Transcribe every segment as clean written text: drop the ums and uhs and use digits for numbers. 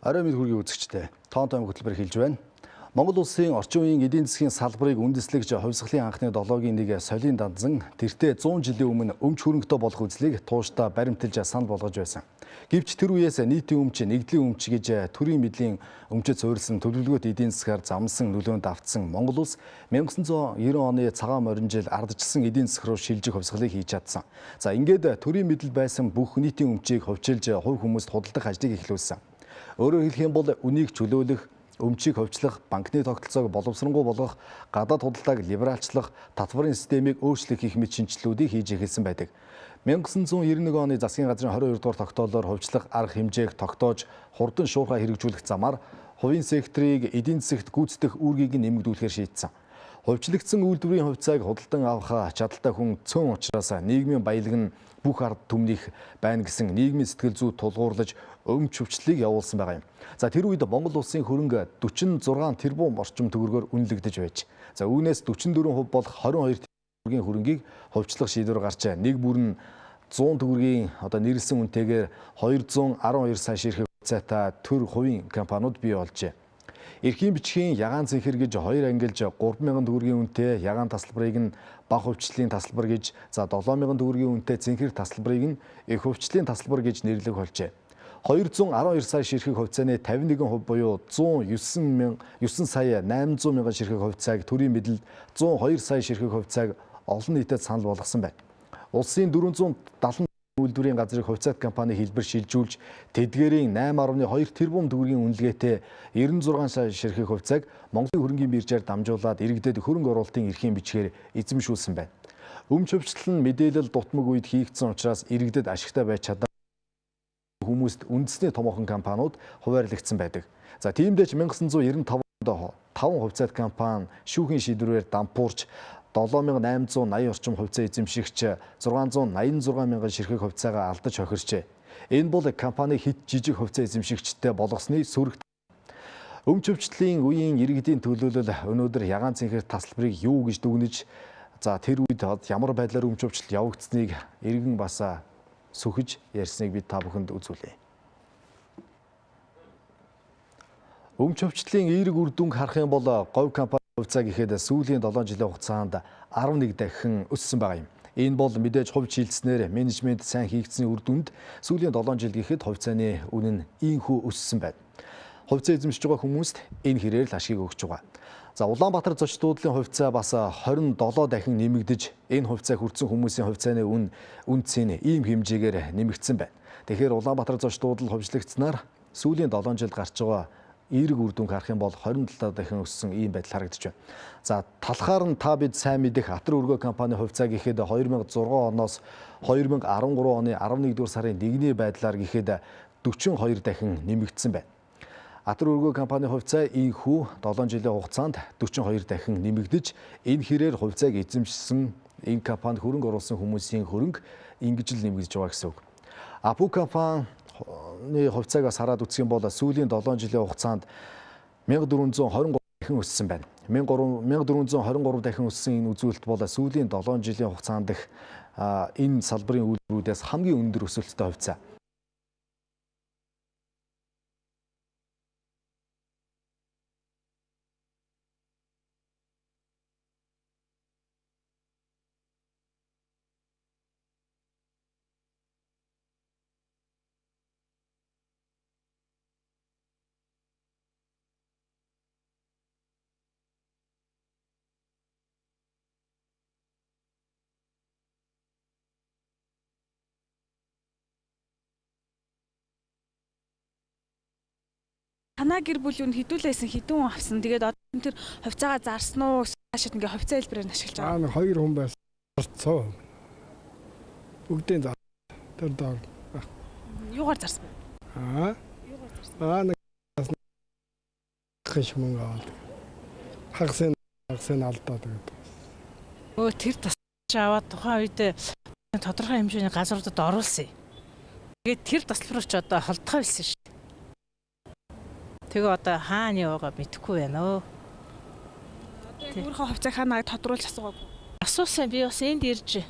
Орой мэд хүргийн үзэгчтэй тоон том хөтөлбөр хэлж байна. Монгол улсын орчин үеийн эдийн засгийн салбарыг үндэслэгч хувьсгалын анхны 7-гийн нэг солийн данзан тэртээ 100 жилийн өмнө өмч хөрөнгөтэй болох үзлийг тууштай баримталж санал болгож байсан. Гэвч тэр үеэс нийтийн өмч, нэгдлийн өмч гэж төрийн мэдлийн өмчөд суурилсан төлөвлөгөөт эдийн засгаар замсан нөлөөнд автсан Монгол улс 1990 оны цагаан морин жил ардчилсан эдийн засаг руу шилжих хувьсгалыг хийж чадсан. За ингээд төрийн мэдэл байсан бүх нийтийн өмчийг хувьчилж хувь хүмүүст худалдах ажлыг эхлүүлсэн. Өөрөөр хэлэх юм бол үнийг чөлөөлөх, өмчийг хувьчлах, банкны тогтолцоог боловсронгуй болгох, гадаад худалдааг либералчлах, татварын системийг өөрчлөх гэх мэт шинжилгэүүдийг хийж эхэлсэн байдаг. 1991 оны засгийн газрын 22 дугаар тогтоолоор хувьчлах арга хэмжээг тогтоож хурдан шуурхай хэрэгжүүлэх замаар хувийн секторыг эдийн засагт гүйцэтгэх үүргийг нэмэгдүүлэхээр шийдсэн. Хувьчлагдсан үйлдвэрийн хувьцааг худалдан авах чадaltaй хүн цөөн учраас нийгмийн баялаг нь бүх ард түмнийх байна гэсэн нийгмийн сэтгэл зүйд тулгуурлаж өмч хөвчлөлийг явуулсан байгаа юм. За тэр үед Монгол улсын хөрөнгө 46 тэрбум орчим төгрөгөөр үнэлэгдэж байж. За үүнээс 44% болох 22 тэрбум хөрөнгийг хувьчлах шийдвэр гарчээ. Нэг бүр нь 100 төгрөгийн нэрлсэн үнэтэйгээр 212 сая ширхэг хувьцаатай төр хувийн компаниуд бий болжээ. Эрхийн бичгийн ягаан цэнхэр гэж хоёр ангилж 3,000 төгрөгийн үнэтэй ягаан тасалбарыг нь бага хувьчлалын тасалбар гэж, 7,000 төгрөгийн үнэтэй цэнхэр тасалбарыг нь их хувьчлалын тасалбар гэж нэрлэх болжээ. 212 сая ширхэг хувьцааны 51% буюу 109 сая 800 мянган ширхэг хувьцааг төрийн мэдэлд 102 сая ширхэг хувьцааг олон нийтэд санал болгосон байна. Улсын 470 үйлдвэрийн газрыг хувьцаат компани хэлбэр шилжүүлж тэдгээрийн 8.2 тэрбум төгрөгийн үнэлгээтэй 96 сая ширхэг хувьцааг Монголын хөрөнгийн биржээр дамжуулаад иргэдэд хөрөнгө оруулалтын эрхийн бичгээр эзэмшүүлсэн байна. Өмч хувьчлал нь мэдээлэл дутмаг үед хийгдсэн учраас иргэдэд ашигтай байж чадсан хүмүүст үндэсний томоохон компаниуд хуваарлагдсан байдаг. За тиймдээ ч 1995 онд 5 хувьцаат компани шүүхийн шийдвэрээр дампуурч 7880 орчим хувьцаа эзэмшигч 686 мянган ширхэг хувьцаагаа алдаж хохирчээ. Энэ бол компани хит жижиг хувьцаа эзэмшигчтэй болгосны сүрэг. Өмч хөвчлөлийн үеийн иргэдийн төлөөлөл өнөөдөр ягаан цэнхэр тасалбарыг юу гэж дүгнэж, тэр үед ямар байдлаар өмч хөвчлөл явагдсныг иргэн бас сүхэж ярьсныг бид та бүхэнд үзүүлье. Өмч хөвчлөлийн эерэг үр дүнг харах юм бол говь компани хувьцаа гэхэд сүүлийн 7 жилийн хугацаанд 11 дахин өссөн байгаа юм. Энэ бол мэдээж хувьд шилжснээр менежмент сайн хийгдсэний үр дүнд сүүлийн 7 жил гэхэд хувьцааны үнэ нь ийхүү өссөн байна. Хувьцаа эзэмшиж байгаа хүмүүст энэ хэрээр л ашиг өгч байгаа. За Улаанбаатар зочд дуудлын хувьцаа бас 27 дахин нэмэгдэж, энэ хувьцаа хүртсэн хүмүүсийн хувьцааны үнцийн ийм хэмжээгээр нэмэгдсэн байна. Тэгэхээр Улаанбаатар зочд дуудлал хувьчлагдсанаар сүүлийн 7 жилд гарч байгаа эерэг үр дүнг харах юм бол 27 дахин өссөн ийм байдал харагдаж байна. За талхаар нь та бид сайн мэдэх Атар өргөө компани хувьцаа гэхэд 2006 оноос 2013 оны 11 дугаар сарын 1-ний байдлаар гэхэд 42 дахин нэмэгдсэн байна. Атар өргөө компани хувьцаа ийхүү 7 жилийн хугацаанд 42 дахин нэмэгдэж, энэ хэрээр хувьцааг эзэмшсэн энэ компанид хөрөнгө оруулсан хүмүүсийн хөрөнгө ингэж л нэмэгдэж байгаа гэсэн үг. Апу компани хувьцааг бас хараад үзэх юм бол сүүлийн 7 жилийн хугацаанд 1423 дахин өссөн байна. 1423 дахин өссөн энэ үзүүлэлт бол сүүлийн 7 жилийн хугацаанд дэх энэ салбарын үйлдвэрүүдээс хамгийн өндөр өсөлттэй хувьцаа. Танаа гэр бүл юу хэдүүлээсэн хэдэн хүн авсан. Тэгээд одоо тэр хувьцаагаа зарсан уу? Хаашид ингээ хувьцаа хэлбэрээр ашиглаж байгаа. Хоёр хүн байсан. Зарцоо. Бүгдийн зар. Тэр доор. Юугаар зарсан бэ? Юугаар зарсан? Хаш мөнгө аваад. Хагсын алдаад гэдэг. Тэр тасалж аваад тухайн үед тодорхой хэмжээний газруудад оруулсан. Тэгээд тэр тасалбар ч одоо холдгоо хэлсэн шүү. Тэгээ одоо хаана яваагаа мэдэхгүй байна. Өөрийнхөө хувьцааг хаанаа тодруулж асуугаагүй. Асуусан би бас энд ирж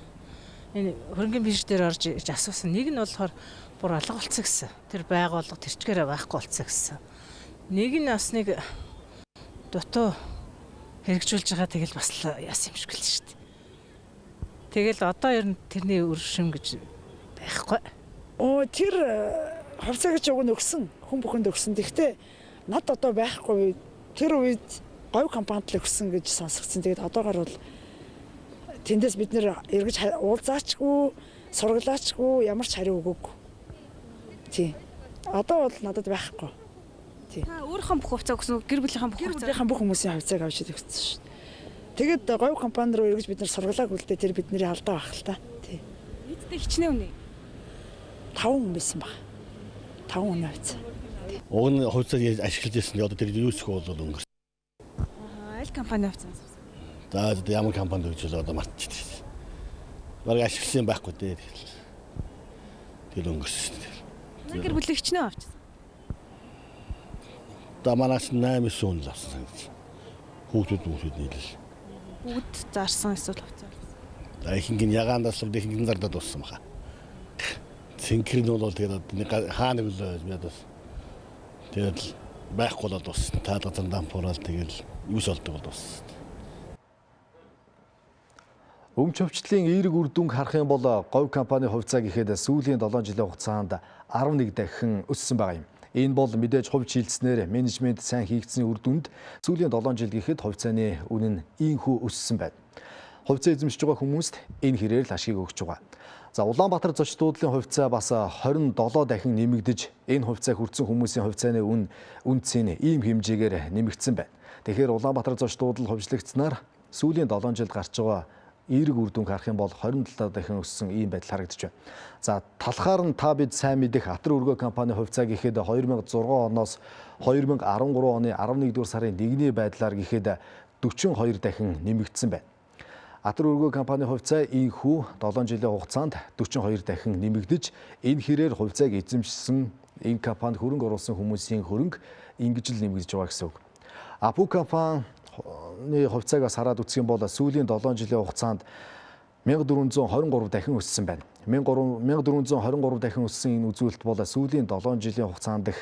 энэ хөрөнгөний бирж дээр орж асуусан. Нэг нь болохоор бүр алга болцсон гэсэн. Тэр байгууллага тэрчгээрээ байхгүй болцсон гэсэн. Нэг нь бас нэг дутуу хэрэгжүүлж байгаа тэгэл бас л яасан юм шиг л шүү дээ. Тэгэл одоо ер нь тэрний үр шим гэж байхгүй. Тэр хувьцаа гэж уг нь өгсөн. Хүн бүхэнд өгсөн. Гэхдээ над одоо байхгүй. Тэр үед говь компанид л өгсөн гэж сонсгдсон. Тэгээд одоогор бол тэндээс бид нэр эргэж уулзаачгүй, сургалаачгүй ямар ч хариу өгөөгүй. Тийм. Одоо бол надад байхгүй. Тийм. Та өөрийнхөө бүх хувьцаа өгсөн гэр бүлийнхээ бүх хувьцаа. Гэр бүлийнхэн бүх хүмүүсийн хувьцааг авчид өгсөн шүү дээ. Тэгээд говь компани руу эргэж бид нар сургалааг үлдээ тэр бидний алдаа байх л та. Тийм. Нийтдээ хичнээн үнэ. 5 хүн байсан баг. 5 хүн хувьцаа. Уг нь хувьцааг ашиглаж ирсэн. Одоо тэр юусх бол өнгөрсөн. Аль компани хувьцаа? За ямар компанид гэж одоо мартчихлээ. Бараг ашигласан байхгүй дээ. Тэр өнгөрсөн шүү дээ. Гэр бүлээ хичнээн авчихсан. Одоо манайс 8 сүүн л авсан гэж. Хүүхдүүд нийлэл. Бүгд зарсан эсвэл хувьцаа. Ихэнх нь ягаандаас л ихэнх нь зардаад дууссан баха. Цэнхэр нь бол тэгээд хаа нэг л ядаас. Тэгээд байхгүй болоод дууссан. Таалгазан дампуурал тэгэл юус болдог бол дууссан. Өмч өвчлөлийн эерэг үр дүнг харах юм бол говь компани хувьцаа гэхэд сүүлийн 7 жилийн хугацаанд 11 дахин өссөн байгаа юм. Энэ бол мэдээж хувь шилжснээр менежмент сайн хийгдсэний үр дүнд сүүлийн 7 жил гэхэд хувьцааны үнэ нь ийхүү өссөн байна. Хувьцаа эзэмшиж байгаа хүмүүст энэ хэрээр л ашиг өгч байгаа. За Улаанбаатар зочид дуудлын хувьцаа бас 27 дахин нэмэгдэж энэ хувьцаа хүртсэн хүмүүсийн хувьцааны үнцийн ийм хэмжээгээр нэмэгдсэн байна. Тэгэхээр Улаанбаатар зочид дуудлал хувьчлагдсанаар сүүлийн 7 жилд гарч байгаа эерэг үр дүнг харах юм бол 27 дахин өссөн ийм байдал харагдаж байна. За талхаар нь та бид сайн мэдэх Атар өргөө компани хувьцаа гэхэд 2006 оноос 2013 оны 11-р сарын 1-ний байдлаар гэхэд 42 дахин нэмэгдсэн байна. Атар өргөө компани хувьцаа ийхүү 7 жилийн хугацаанд 42 дахин нэмэгдэж энэ хэрээр хувьцааг эзэмшсэн энэ компанид хөрөнгө оруулсан хүмүүсийн хөрөнгө ингэж л нэмэгдэж байгаа гэсэн үг. Апу компани хувьцаагаас хараад үзэх юм бол сүүлийн 7 жилийн хугацаанд 1423 дахин өссөн байна. 1423 дахин өссөн энэ үзүүлэлт бол сүүлийн 7 жилийн хугацаанд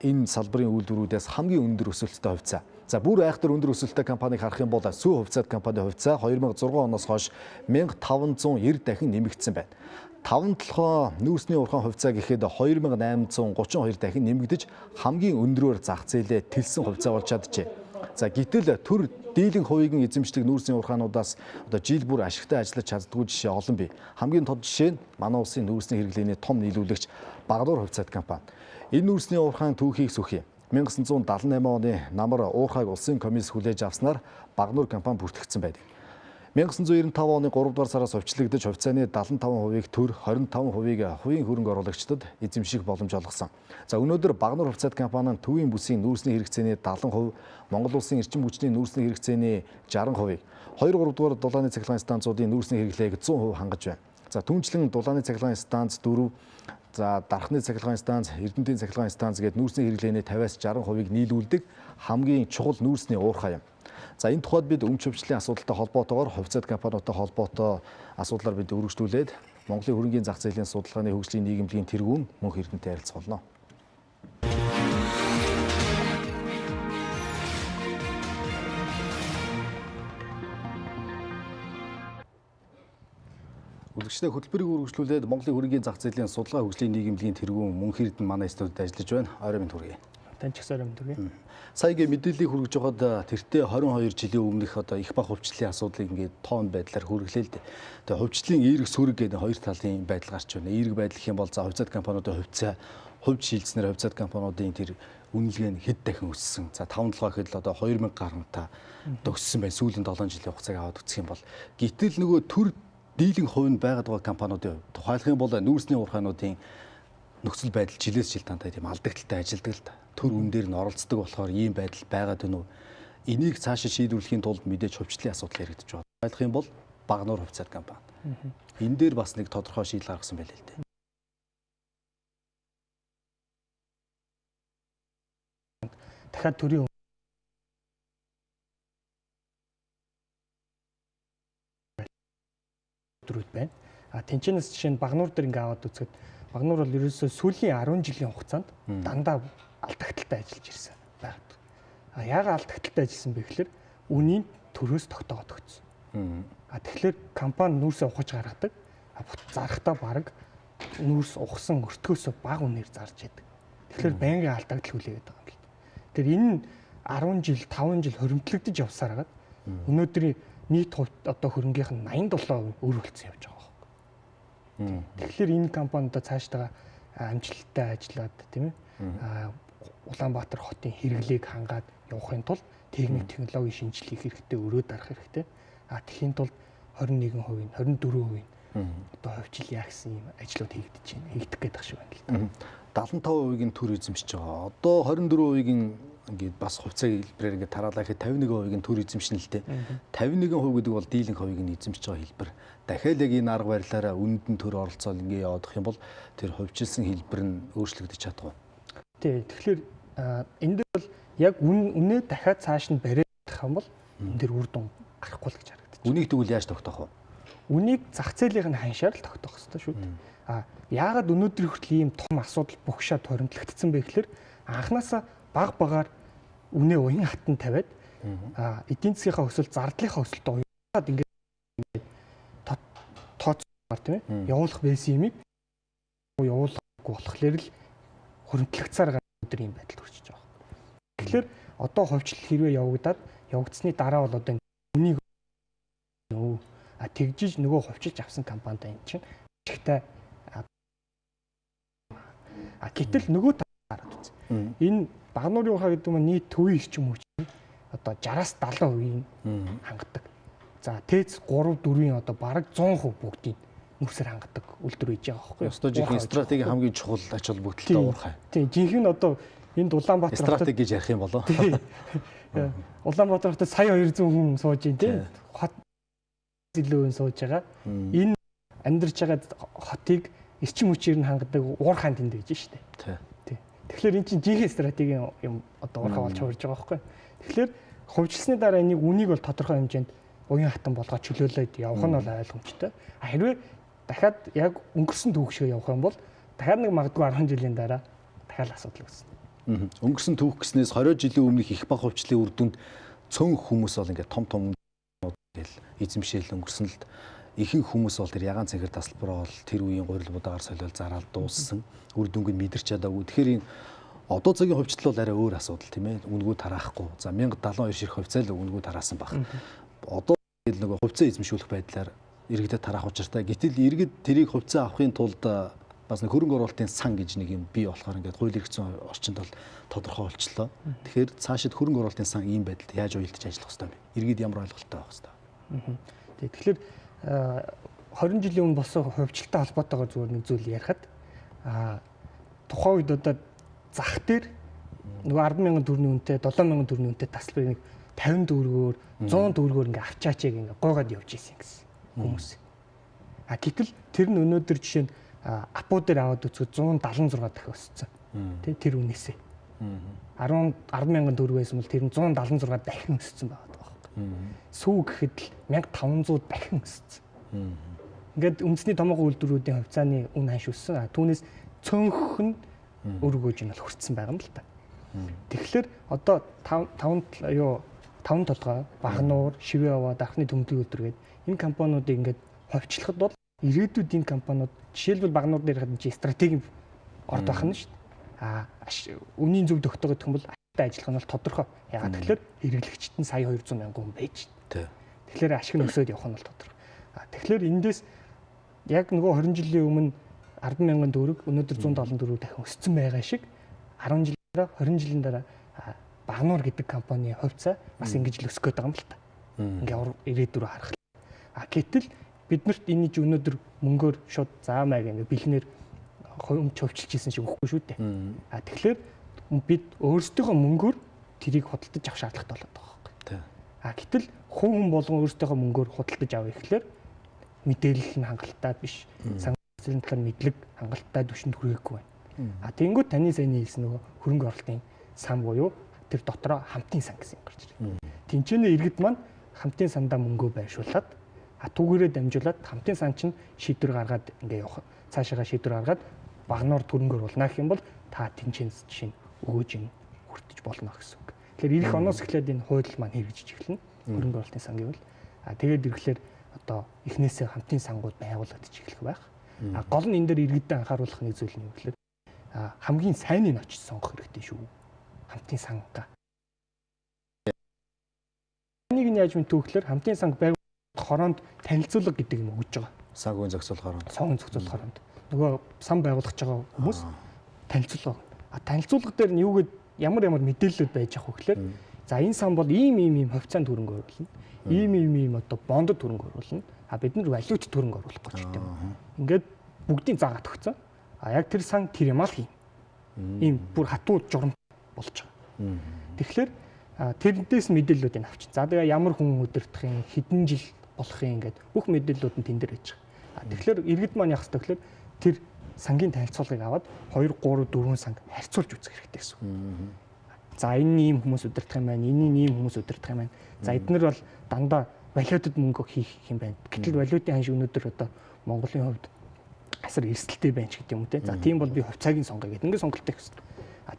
энэ салбарын үйлдвэрүүдээс хамгийн өндөр өсөлттэй хувьцаа. За бүр айхтар өндөр өсөлттэй компанийг харах юм бол Сүү хувьцаат компани хувьцаа 2006 оноос хойш 1590 дахин нэмэгдсэн байна. 5 толгой нүүрсний урхан хувьцаа гэхэд 2832 дахин нэмэгдэж хамгийн өндрөөр зах зээлээ тэлсэн хувьцаа болж чаджээ. За гэтэл төр дийлэн хувийг нь эзэмшдэг нүүрсний урхаануудаас одоо жил бүр ашигтай ажиллаж чаддгүй жишээ олон бий. Хамгийн тод жишээ нь манай улсын нүүрсний хэрэглээний том нийлүүлэгч Багнуур хувьцаат компани. Энэ нүүрсний урхаан түүхийг сүхий. 1978 оны намар уурхайг улсын комисс хүлээж авснаар Багнуур компани бүртгэгдсэн байдаг. 1995 оны 3 дугаар сараас хувьчлагдаж хувьцааны 75%-ийг төр 25%-ийг хувийн хөрөнгө оруулагчдад эзэмших боломж олгосон. За өнөөдөр Багнуур хувьцаат компани нь төвийн бүсийн нүүрсний хэрэгцээний 70%, Монгол улсын эрчим хүчний нүүрсний хэрэгцээний 60%-ийг 2-3 дугаар дулааны цахилгаан станцуудын нүүрсний хэрэглээг 100% хангаж байна. За түүнчлэн дулааны цахилгаан станц 4, за дархны цахилгаан станц, Эрдэнэтийн цахилгаан станц гээд нүүрсний хэрэглээний 50-60%-ийг нийлүүлдэг хамгийн чухал нүүрсний уурхай юм. За энэ тухайд бид өмч өвчлөлийн асуудалтай холбоотойгоор хувьцаат компаниудтай холбоотой асуудлаар бид өргөжлүүлээд Монголын хөрөнгийн зах зээлийн судалгааны хөгжлийн нийгэмлэгийн тэргүүн Мөнх Эрдэнэтэй харилцах болно. Үлгчнээ хөтөлбөрийг үргэлжлүүлээд Монголын хөрөнгийн зах зээлийн судалгаа хөгжлийн нийгэмлэгийн тэргүүн Мөнх Эрдэнэ манай студид ажиллаж байна. Орой минь хүргэе. Тань ч гэсэн өрөмдөг. Саягийн мэдээллийг хүргэж байгаад тэртээ 22 жилийн өмнөх одоо их бах хувьчлалын асуудлыг ингээд тоон байдлаар хүргэлээ л дээ. Тэгээ хувьчлалын эерэг сүрэг гэдэг хоёр талын байдал гарч байна. Эерэг байдал гэх юм бол за хувьцаат компаниудын хувьд шилжснээр хувьцаат компаниудын тэр үнэлгээ нь хэд дахин өссөн. За 5 толгой гэхэд л одоо 2000 гаруйтай өссөн байна. Сүүлийн 7 жилийн хугацааг аваад үзэх юм бол гэтэл нөгөө төр дийлэн хувь нь байгаад байгаа компаниудын тухайлах юм бол нүүрсний уурхаануудын нөхцөл байдал жилээс жил тантаа тийм алдагдaltaй ажилдаг л да. Төр үн дээр нь оролцдог болохоор ийм байдал байгаад байна уу? Энийг цаашаа шийдвэрлэхийн тулд мэдээж хувьчлалын асуудал яригдчих жоо. Ойлгох юм бол Багнуур хувьцаат компани. Энэ дээр бас нэг тодорхой шийдэл гаргасан байлээ л дээ. Дахиад төрийн өдрүүд байна. Тэнцэнэс жишээ нь Багнуур дээр ингээ аваад үзэхэд Багнуур бол ерөөсөө сүүлийн 10 жилийн хугацаанд дандаа алдагдaltaй ажиллаж ирсэн байдаг. Яагаад алдагдaltaй ажилласан бэ гэхээр үнийн төрөөс тогтоогод өгсөн. Тэгэхээр компани нүүрсээ ухаж гаргадаг. Зарахтаа баг нүүрс ухсан өртгөөсөө бага үнээр зарж яадаг. Тэгэхээр байнгын алдагдал хүлээгээд байгаа юм л. Тэр энэ 10 жил, 5 жил хоригдлогдож явсаар хагаад өнөөдрийн нийт одоо хөрөнгийнх нь 87% өөрчлөлтсөн явж байгаа байхгүй. Тэгэхээр энэ компаниудаа цаашдаа амжилттай ажиллаад тийм ээ Улаанбаатар хотын хэрэглээг хангаад явахын тулд техник технологийн шинжилгээх хэрэгтэй, өрөө дарах хэрэгтэй. Тэхийн тулд 21%, 24% одоо хөвчл яах гэсэн юм ажлууд хийгдэж байна. Хийгдэх гээд байгаа шиг байна л да. 75%-ийн төр эзэмшиж байгаа. Одоо 24%-ийн ингээд бас хувьцаа хэлбэрээр ингээд тараалаа гэхэд 51%-ийн төр эзэмшнэ л дээ. 51% гэдэг бол дийлэнх хувийг нь эзэмшиж байгаа хэлбэр. Дахиад яг энэ арга барилаараа үнэндэн төр оролцоол ингээд яваадах юм бол тэр хувьчилсан хэлбэр нь өөрчлөгдөж чадах уу? Тий. Тэгэхээр энэ дээр бол яг үнэ дахиад цааш нь бариад юм бол энэ дээр үр дүн гарахгүй л гэж харагдаж байна. Үнийг тэгвэл яаж тогтоох вэ? Үнийг зах зээлийн ханшаар л тогтоох хэрэгтэй шүү дээ. Яагаад өнөөдөр хүртэл ийм том асуудал бүгшаа торимтлагдсан бэ гэхээр анханасаа баг багаар үнэ уян хатан тавиад эдийн засгийнхаа өсөлт, зардлынхаа өсөлтөд уяад ингээд тооцоор тийм ээ явуулах байсан юмыг явуулахгүй болохоор л хөрөнгөлөгцөөр өнөөдөр ийм байдал төрчихөж байгаа. Тэгэхээр одоо хувьчлал хэрвээ явагдсны дараа бол одоо үнийг тэгжиж нөгөө хувьчилж авсан компанид энэ чинь ихтэй гэтэл нөгөө талаараа үзье. Энэ Багнуурын ухаа гэдэг нь нийт төвийн эрчим хүчний одоо 60-70% хангадаг. За ТЭЦ 3-4-ийн одоо бараг 100% бүгдийг нүсээр хангадаг үйлдвэр хийж байгаа байхгүй юу? Өстөө жинхэнэ стратегийн хамгийн чухал ач холбогдолтой уурхай. Тийм жинхэнэ одоо энд Улаанбаатар стратеги гэж ярих юм болоо. Улаанбаатар хотод сая 200 хүн сууж ин тийм хот илүү хүн сууж байгаа. Энэ амьдарч байгаа хотыг эрчим хүчээр нь хангадаг уурхайн тэнд гэж шүү дээ. Тэгэхээр эн чинь жинхэнэ стратегийн юм одоо уурхай болж хувирж байгаа байхгүй. Тэгэхээр хувьчилсны дараа энийг үнийг бол тодорхой хэмжээнд уян хатан болгоод чөлөөлөд явах нь бол ойлгомжтой. Хэрвээ дахиад яг өнгөрсөн түүхшээ явах юм бол дахиад нэг магадгүй 10 жилийн дараа дахиад асуудал үүснэ. Өнгөрсөн түүх гэснээс 20 жилийн өмнөх их баг хувьчлалын үр дүнд цөөн хүмүүс бол ингээд том гэл эзэмшээл өнгөрсөн л ихэнх хүмүүс бол тэр ягаан цэнхэр тасалбар бол тэр үеийн гурил будаагаар солиол зараад дууссан. Үр дүнг нь мэдэрч чадаагүй. Тэгэхээр энэ одоо цагийн хувьчлал бол арай өөр асуудал тийм ээ. Үнгүү тараахгүй. За 1072 ширх хувьцаа л үнгүү тараасан баг. Одоо тэгэл нөгөө хувьцаа эзэмшүүлэх байдлаар иргэдэд тараах учиртай. Гэтэл иргэд тэрийг хувьцаа авахын тулд бас нэг хөрөнгө оруулалтын сан гэж нэг юм бий болохоор ингээд хууль эрх зүйн орчинд бол тодорхой болчлоо. Тэгэхээр цаашид хөрөнгө оруулалтын сан ийм байдалд яаж уялдаж ажиллах хэвээр байна. Иргэд ямар ойлголттой байх хэвээр. Тэгэхээр 20 жилийн өмнө болсон хувьчлалтай холбоотойгоор зүгээр нэг зүйл ярихад тухайн үед одоо зах дээр нөгөө 10,000 төгрөгийн үнэтэй 7,000 төгрөгийн үнэтэй тасалбарыг 50 төгрөгөөр 100 төгрөгөөр ингээ авчаач ингээ гойгоод явж исэн гэсэн хүмүүс. Гэтэл тэр нь өнөөдөр жишээ нь апо дээр аваад үзвэл 176 дахин өссөн. Тэр үнээсээ 10,000 төгрөг байсан бол тэр нь 176 дахин өссөн байгаа байхгүй. Сүү гэхэд л 1500 дахин өссөн. Ингээд үндэсний томоохон үйлдвэрүүдийн хувьцааны үн ханш өссөн. Түүнээс цөөнх нь өргөөж нь бол хүрсэн байгаа юм л та. Тэгэхээр одоо 5 толгой Багнуур, Шивэава, Дархны төмдөг өдргээд энэ компаниудыг ингээд ховчлоход бол ирээдүйд энэ компаниуд жишээлбэл Багнуур дээр хадж стратеги орд байх нь шүү дээ. Үнийн зөв тогтоох гэх юм бол ашигтай ажиллах нь бол тодорхой. Ягаад тэгэхээр хэрэглэгчд нь сая 200 мянган хүн байж дээ. Тэгэхээр ашиг нь өсөд явах нь бол тодорхой. Тэгэхээр эндээс яг нөгөө 20 жилийн өмнө 10,000 төгрөг өнөөдөр 170 төгрөг дахин өссөн байгаа шиг 10 жилийн дараа 20 жилийн дараа Багнуур гэдэг компани хувьцаа бас ингэж л өсөх гээд байгаа юм л та. Ингээ ирээдүрөө харах. Гэтэл биднэрт энэ чинь өнөөдөр мөнгөөр шууд заамаа гэнгээ бэлнээр хувьчилж ийсэн шиг өгөхгүй шүү дээ. Тэгэхээр бид өөрсдийнхөө мөнгөөр тэрийг худалдаж авах шаардлагатай болоод байгаа байхгүй. Гэтэл хүн болгон өөрсдийнхөө мөнгөөр худалдаж авъя гэхлээр мэдээлэл нь хангалттай биш. Санхүүгийн талаар мэдлэг хангалттай түвшинд хүрээгүй байна. Тэнгүүд таны сайн хэлсэн нөгөө хөрөнгө оруулалтын сан буюу тэр дотроо хамтын сан гэсэн юм гарч ирнэ. Тинчэнэ иргэд маань хамтын сандаа мөнгөө байршуулад Түүгээрээ дамжуулаад хамтын сан чинь шийдвэр гаргаад ингээ явах. Цаашаага шийдвэр гаргаад багнаар төрөнгө оруулна гэх юм бол та тэнцэнс жишээ нь өгөөж ин хүртэж болно гэсэн үг. Тэгэхээр ирэх оноос эхлээд энэ хууль маань хэрэгжиж эхэлнэ. Хөрөнгө оруулалтын сан гэвэл тэгээд ирэхлээр одоо эхнээсээ хамтын сангууд байгуулагдаж эхлэх байх. Гол нь энэ дээр иргэдэд анхааруулах нэг зүйл нь юу гэхээр хамгийн сайныг очиж сонгох хэрэгтэй шүү. Хамтын сангаа. Энийг нь яаж мэдэх вэ гэхээр хамтын санг байгуулах хороонд танилцуулга гэдэг юм өгж байгаа. Сангийн зохицуулах хороонд. Сангийн зохицуулах хороонд. Нөгөө сан байгуулах байгаа хүмүүс танилцуулга. Танилцуулга дээр нь юу гээд ямар мэдээлэлүүд байж ах вэ гэхээр за энэ сан бол ийм хувьцаанд хөрөнгө оруулна. Ийм одоо бондод хөрөнгө оруулна. Бид нар валют хөрөнгө оруулах гэж байна. Ингээд бүгдийн заагаад өгсөн. Яг тэр сан тэр юм аа л ийм бүр хатуу журам болж байгаа. Тэгэхээр тэрнээс мэдээллүүдийг авчих. За тэгээ ямар хүн өдөртөх юм, хэдэн жил болох юм ингээд бүх мэдээллүүд нь тэн дээр байж байгаа. Тэгэхээр иргэд маань яах ёстой гэхээр тэр сангийн танилцуулгыг аваад 2, 3, 4 санг харьцуулж үзэх хэрэгтэй гэсэн. За энэ ийм хүмүүс өдөртөх юм байна, энэ ийм хүмүүс өдөртөх юм байна. За эдгээр бол дандаа валютад мөнгө хийх юм байна. Гэтэл валютын ханш өнөөдөр одоо Монголын хувьд асар эрсдэлтэй байна ч гэдэг юм үү те. За тийм бол би хувьцааг нь сонгоё гэдэг ингээд сонголттой гэсэн.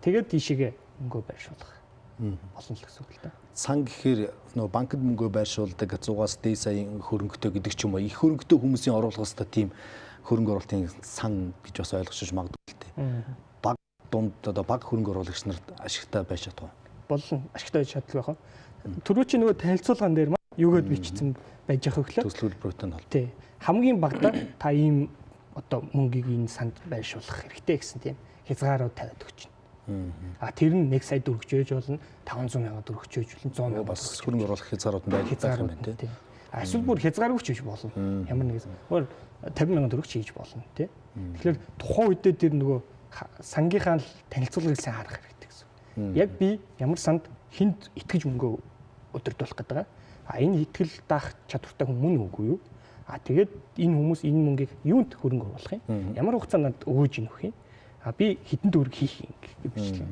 Тэгээд тийшээгээ мөнгөө байршуулах болно л гэсэн үг л да. Сан гэхээр нөө банкнд мөнгөө байршуулдаг 100-аас дээд саяын хөрөнгөтэй гэдэг ч юм уу. Их хөрөнгөтэй хүмүүсийн оруулах хэвээр тийм хөрөнгө оруулалтын сан гэж бас ойлгож магадгүй л дээ. Баг дунд одоо баг хөрөнгө оруулагч нарт ашигтай байж чадах уу? Болно. Ашигтай байж чаддаг байх. Түрүү чи нөгөө танилцуулган дээр юугээд бичсэн байж ах вэ гэхээр төсөл төлбөртэй нь бол. Тий. Хамгийн багадаа та ийм одоо мөнгийг энэ санд байршуулах хэрэгтэй гэсэн тийм хязгаарууд тавиад өгч байна. Тэр нь 1 сая төгрөг чөөж болно, 500 сая төгрөг чөөж болно, 100 сая бас хөрөнгө оруулах хязгаарууд нь байх юм байна тий. Эсвэл бүр хязгааргүй ч хийж болно. Ямар нэгэн 50 сая төгрөг хийж болно тий. Тэгэхээр тухайн үедээ тэр нөгөө сангийнхаа танилцуулгыг сайн харах хэрэгтэй гэсэн. Яг би ямар санд хүнд итгэж мөнгөө өдөрдүүлэх гэдэг. Энэ итгэл даах чадвартай хүн мөн үгүй юу? Тэгээд энэ хүмүүс энэ мөнгийг юунд хөрөнгө оруулах юм? Ямар хугацаанд өгөөж өгөх юм? Би хэдэн төгрөг хийх юм гэж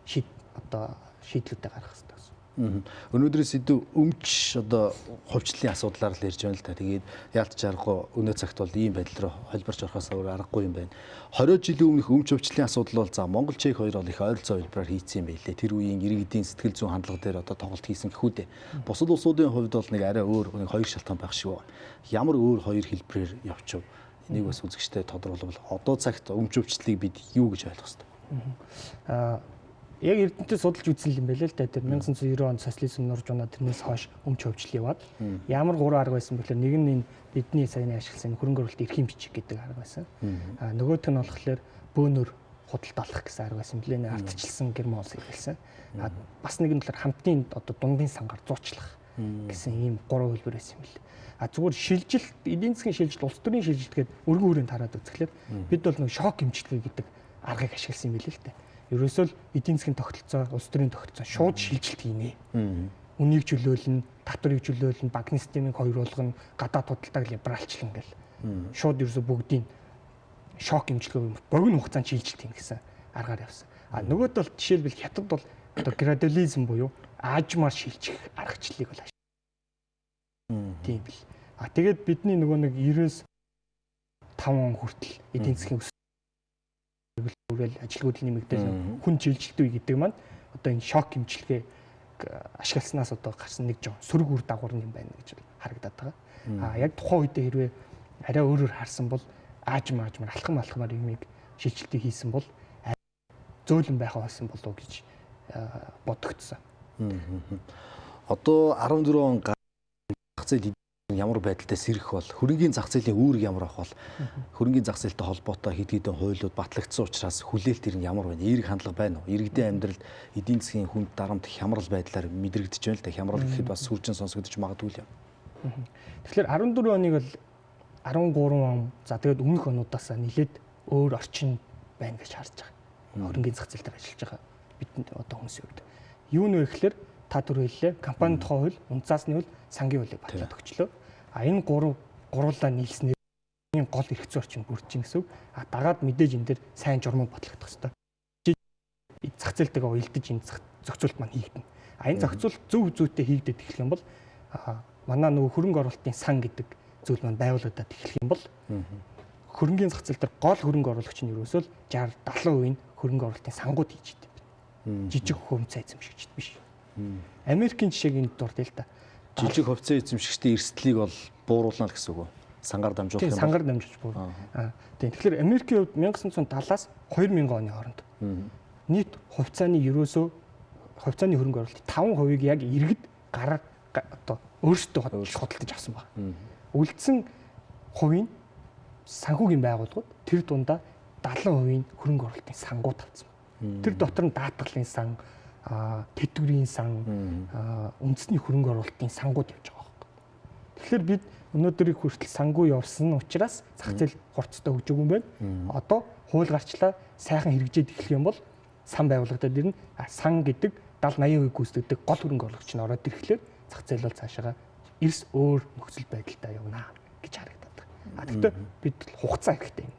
шийдлүүдээ гаргах хэрэгтэй гэсэн. Өнөөдрөөс идэв өмч одоо хувьчлалын асуудлаар л ярьж байна л та. Тэгээд яалтч аргагүй өнөө цагт бол ийм байдал руу холборч орохоос өөр аргагүй юм байна. 20 жилийн өмнөх өмч хувьчлалын асуудал бол за Монгол Чех хоёр бол их ойролцоо хэлбэрээр хийцсэн юм байлээ. Тэр үеийн иргэдийн сэтгэл зүйн хандлага дээр одоо тоглолт хийсэн гэхүү дээ. Бусад улсуудын хувьд бол нэг арай өөр нэг хоёр шалтгаан байх шиг байна. Ямар өөр хоёр хэлбэрээр явчих вэ? Энийг бас үзэгчтэй тодорхойлбол одоо цагт өмч хувьчлалыг бид юу гэж ойлгох ёстой? Яг Эрдэнэтэд судалж үзсэн юм байлээ л да. Тэр 1990 онд социализм нурж унаа тэрнээс хойш өмч хувьчлал яваад ямар 3 арга байсан бэхээр нэг нь энэ бидний саяны ашигласан хөрөнгө оруулалт эрхийн бичиг гэдэг арга байсан. Нөгөөх нь болохоор бөөнөр худалд алах гэсэн арга байсан. Блэний ардчилсан герман улс ирсэн. Бас нэг нь болохоор хамтын одоо дундын сангаар зуучлах гэсэн ийм 3 хөлбөр байсан юм бэл. Зүгээр шилжилт, эдийн засгийн шилжилт, улс төрийн шилжилт гэдэг өргөн хүрээнд хараад үзэхлээр бид бол нэг шок эмчилгээ гэдэг аргыг ашигласан юм билээ л дээ. Ерөөсөө л эдийн засгийн тогтолцоо, улс төрийн тогтолцоо шууд шилжилт хийнэ. Үнийг чөлөөлнө, татварыг чөлөөлнө, банкны системийг хоёруулгана, гадаад худалдааг либералчлан гэл. Шууд ерөөсөө бүгдийн шок эмчилгээ богино хугацаанд шилжилт хийнэ гэсэн аргаар явсан. Нөгөөд бол жишээлбэл хятад бол одоо градуализм буюу аажмаар шилжих аргачлалыг бол тийм бил. Тэгээд бидний нөгөө нэг 95 он хүртэл эдийн засгийн ажилгүйд нэмэгдэл хүн жилжилт үе гэдэг маань одоо энэ шок эмчилгээ ашигласнаас одоо гарсан нэг жоо сөрөг үр дагавар юм байна гэж харагдаад байгаа. Яг тухайн үедээ хэрвээ арай өөрөөр харсан бол аажмаар алхамаар юмыг шилжилтийг хийсэн бол зөөлөн байх байсан болов уу гэж бодогдсон. Одоо 14 он зах зээл ямар байдалтай сэрэх бол хөрөнгөний зах зээлийн үүрэг ямар ах бол хөрөнгөний зах зээлтэй холбоотой хэд хэдэн хуулиуд батлагдсан учраас хүлээлт ирнэ ямар байна? Эерэг хандлага байна уу? Иргэдийн амьдралд эдийн засгийн хүнд дарамт хямрал байдлаар мэдрэгдэж байна л да. Хямрал гэхэд бас сүржин сонсогдож магадгүй л юм. Тэгэхээр 14 оныг бол 13 он за тэгээд өмнөх онуудаас нэлээд өөр орчин байна гэж харж байгаа. Хөрөнгөний зах зээл дээр ажиллаж байгаа бидэнд одоо хүмүүсийн хувьд. Юу нэ гэхээр та түр хэллээ. Компани тухай хууль, үнцаасны хууль, сангийн хуулийг батлаад өгчлөө. Энэ гуруулаа нийлснээр гол эрх зүйн орчин бүрдэж гэсэн үг. Дагаад мэдээж энэ дээр сайн журмууд батлагдах хэрэгтэй. Зах зээлтэйгээ уялдаж энэ зохицуулт маань хийгдэнэ. Энэ зохицуулт зөв зүйтэй хийгдээд эхлэх юм бол манай нөгөө хөрөнгө оруулалтын сан гэдэг зүйл маань байгуулагдаад эхлэх юм бол хөрөнгөний зах зээл дээр гол хөрөнгө оруулагч нь ерөөсөө 60-70% нь хөрөнгө оруулалтын сангууд хийж идэв. Жижиг хувьцаа эзэмшигчд биш. Америкийн жишээг энд дуртай л да. Жижиг хувьцаа эзэмшигчдийн эрсдлийг бол бууруулна л гэсэн үг үү? Сангаар дамжуулах юм. Тийм, сангаар дамжуулж буур. Тийм. Тэгэхээр Америкийн хувьд 1970-аас 2000 оны хооронд нийт хувьцааны ерөөсөө хувьцааны хөрөнгө оруулалтын 5% яг иргэд гараар одоо өөрсдөө худалдаж авсан байна. Үлдсэн хувийн санхүүгийн байгууллагууд тэр дундаа 70% хөрөнгө оруулалтын сангууд авсан байна. Тэр дотор нь даатгалын сан, тэтгэврийн сан, үндэсний хөрөнгө оруулалтын сангууд явж байгаа байхгүй. Тэгэхээр бид өнөөдрийг хүртэл сангүй явсан учраас зах зээл хурцтай хөгжөөг юм байна. Одоо хууль гарчлаа сайхан хэрэгжээд эхлэх юм бол сан байгуулагдаад ирнэ. Сан гэдэг 70-80% гүйцэтгэдэг гол хөрөнгө оруулагч нь ороод ирэхлээр зах зээл бол цаашаа эрс өөр нөхцөл байдалтай явна гэж харагдаад байна. Гэхдээ бид хугацаа хэрэгтэй юм.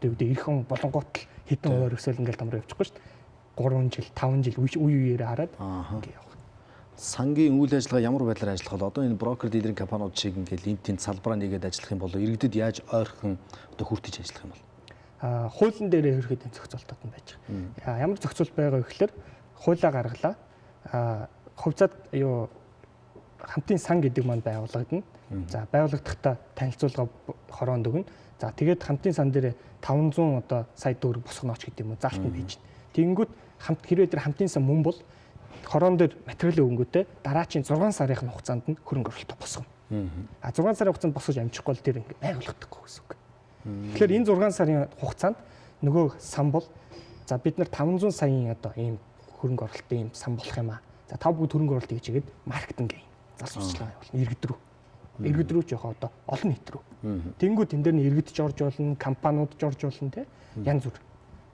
Тэгээд эх хүн болонгот л хэдэн хувиар өсөөл ингээл тамраа явчихгүй шүү дээ. 3 жил, 5 жил үе үеэрээ хараад ингээ явах. Сангийн үйл ажиллагаа ямар байдлаар ажиллах вэ? Одоо энэ брокер дилерийн компаниуд шиг ингээл энд тэнд салбараа нэгээд ажиллах юм бол иргэдэд яаж ойрхон одоо хүртэж ажиллах юм бол? Хуулийн дээрээ ерөөхдөө зохицуултууд нь байж байгаа. Ямар зохицуулт байгаа вэ гэхээр хуулиа гаргалаа. Хувьцаат юу хамтын сан гэдэг маань байгуулагдана. За байгууллагдахдаа танилцуулга хороонд өгнө. За тэгээд хамтын сан дээр 500 одоо сая төгрөг босгонооч гэдэг юм уу заалт нь байж. Тэгэнгүүт хамт хэрвээ тэр хамтын сан мөн бол хороон дээр материалын өнгөтэй дараачийн 6 сарын хугацаанд нь хөрөнгө оруулалт босгоно. 6 сарын хугацаанд босгож амжихгүй бол тэр ингээ байгуулагдахгүй гэсэн үг. Тэгэхээр энэ 6 сарын хугацаанд нөгөө сан бол за бид нар 500 саяын одоо ийм хөрөнгө оруулалтын ийм сан болох юм аа. За тав бүгд хөрөнгө оруулалт хийгээд маркетинг гээ. Зал сурчлага явуулна иргэд рүү. Иргэд рүү ч яхаа одоо олон нийт рүү. Тэнгүү тэн дээр нь иргэд ч орж болно, компаниуд ч орж болно те. Янз бүр.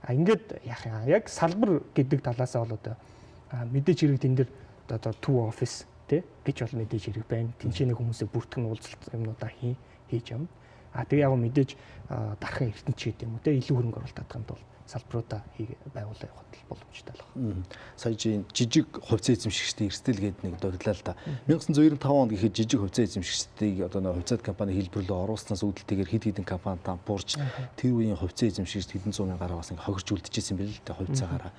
Ингээд яах юм. Яг салбар гэдэг талаасаа бол одоо мэдээж хэрэг тэн дээр одоо төв офис тий гэж бол мэдээж хэрэг байна. Тэнцэнэ хүмүүсээ бүртгэн уулзалт юмнуудаа хийж явна. Тэгээ яг мэдээж дархан ертөнч гэдэг юм уу тий илүү хөрөнгө оруулалт татханд бол салбаруудаа байгуулах явахд боломжтой байна. Сая жижиг хувьцаа эзэмшигчдийн эрсдэл гэдэг нэг дурдлаа л да. 1995 онд гэхэд жижиг хувьцаа эзэмшигчдийг одоо хувьцаат компани хэлбэрлөө оруулснаас үүдэлтэйгээр хэд хэдэн компани дампуурч тэр үеийн хувьцаа эзэмшигчд хэдэн зуун мянгаар бас ингээ хохирч үлдчихсэн юм байна л да хувьцаагаараа.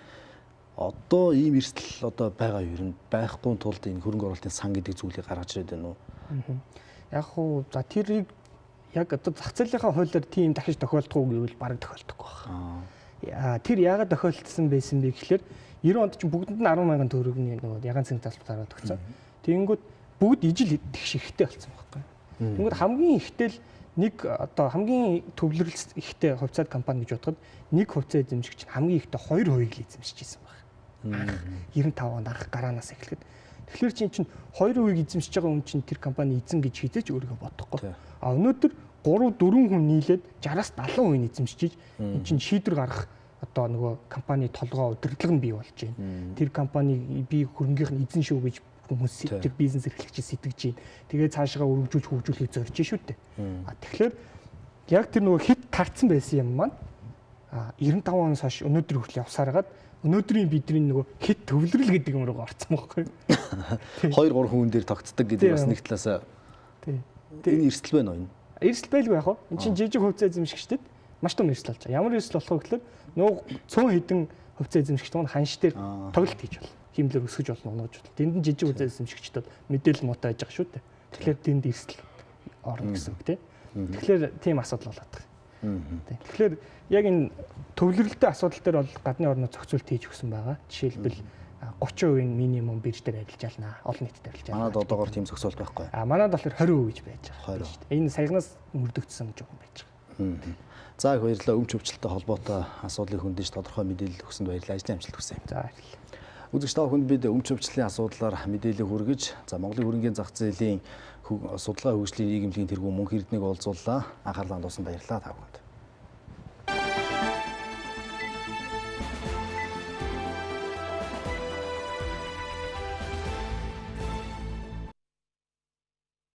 Одоо ийм эрсдэл одоо байгаа юу? Байхгүй тулд энэ хөрөнгө оруулалтын сан гэдэг зүйлийг гаргаж ирээд байна уу? Яг уу за тэрийг яг одоо зах зээлийнхаа хуулиар тийм дахиж тохиолдохгүй гэвэл бараг тохиолдохгүй байна. Тэр яагаад тохиолдсон байсан бэ гэхээр 90 онд чинь бүгдэнд нь 10,000 төгрөгийн нөгөө ягаан цэнг залбар тараад өгсөн. Тэгэнгүүт бүгд ижил тэгш ихтэй болсон байхгүй. Тэгэнгүүт хамгийн ихтэй л нэг одоо хамгийн төвлөрөл ихтэй хувьцаат компани гэж бодоход нэг хувьцаа эзэмшигч хамгийн ихтэй 2% л эзэмшиж байсан байна. 95 онд анх гараанаас эхлэхэд. Тэгэхээр чинь 2% эзэмшиж байгаа хүн чинь тэр компани эзэн гэж хизээч өөрийгөө бодохгүй. Өнөөдөр 3-4 хүн нийлээд 60-аас 70% эзэмшиж энэ чинь шийдвэр гаргах одоо нөгөө компани толгоо удирдлага нь бий болж байна. Тэр компани би хөрөнгөийнх нь эзэн шүү гэж хүмүүс тэр бизнес эрхлэгчид сэтгэж байна. Тэгээ цаашгаа өргөжүүлж хөгжүүлэхийг зорж шүү дээ. Тэгэхээр яг тэр нөгөө хит тарцсан байсан юм маань 95 оноос хойш өнөөдөр хүртэл явсараад өнөөдрийн бидний нөгөө хит төвлөрөл гэдэг юм руу орсон байхгүй. 2-3 хүн дээр тогтдог гэдэг бас нэг талаас энэ эрсдэл байна уу энэ? Эрсдэл байлгүй яах вэ? Энд чинь жижиг хувьцаа эзэмшигчдэд маш том эрсдэл болж байгаа. Ямар эрсдэл болох вэ гэхээр нөгөө 100 хэдэн хувьцаа эзэмшигчд нь ханш дээр тоглолт хийж болно. Химлэр өсгөж болно, унгаж болно. Тэнд нь жижиг хувьцаа эзэмшигчд бол мэдээлэл муутай байж байгаа шүү дээ. Тэгэхээр тэнд эрсдэл орно гэсэн үг тийм. Тэгэхээр тийм асуудал болоод байгаа. Тэгэхээр яг энэ төвлөрөлттэй асуудал дээр бол гадны орнууд зохицуулт хийж өгсөн байгаа. Жишээлбэл 30% минимум бирж дээр арилж ялнаа. Олон нийтэд арилж ялнаа. Манайд одоогоор тийм зохицуулт байхгүй. Манайд болохоор 20% гэж байж байгаа. 20%. Энэ саягнаас мөрдөгдсөн жоохон байж байгаа. За их баярлалаа. Өмч өвчлөлтөй холбоотой асуудлыг хөндөж тодорхой мэдээлэл өгсөнд баярлалаа. Ажлын амжилт хүсье. За баярлалаа. Үзэгч та бүхэнд бид өмч өвчлөлийн асуудлаар мэдээлэл хүргэж, за Монголын хөрөнгөний зах зээлийн судалгаа хөгжлийн нийгэмлэгийн тэргүүн мөнх эрдэнэг олзууллаа. Анхаарлаа хандуулсан баярлалаа та бүхэнд.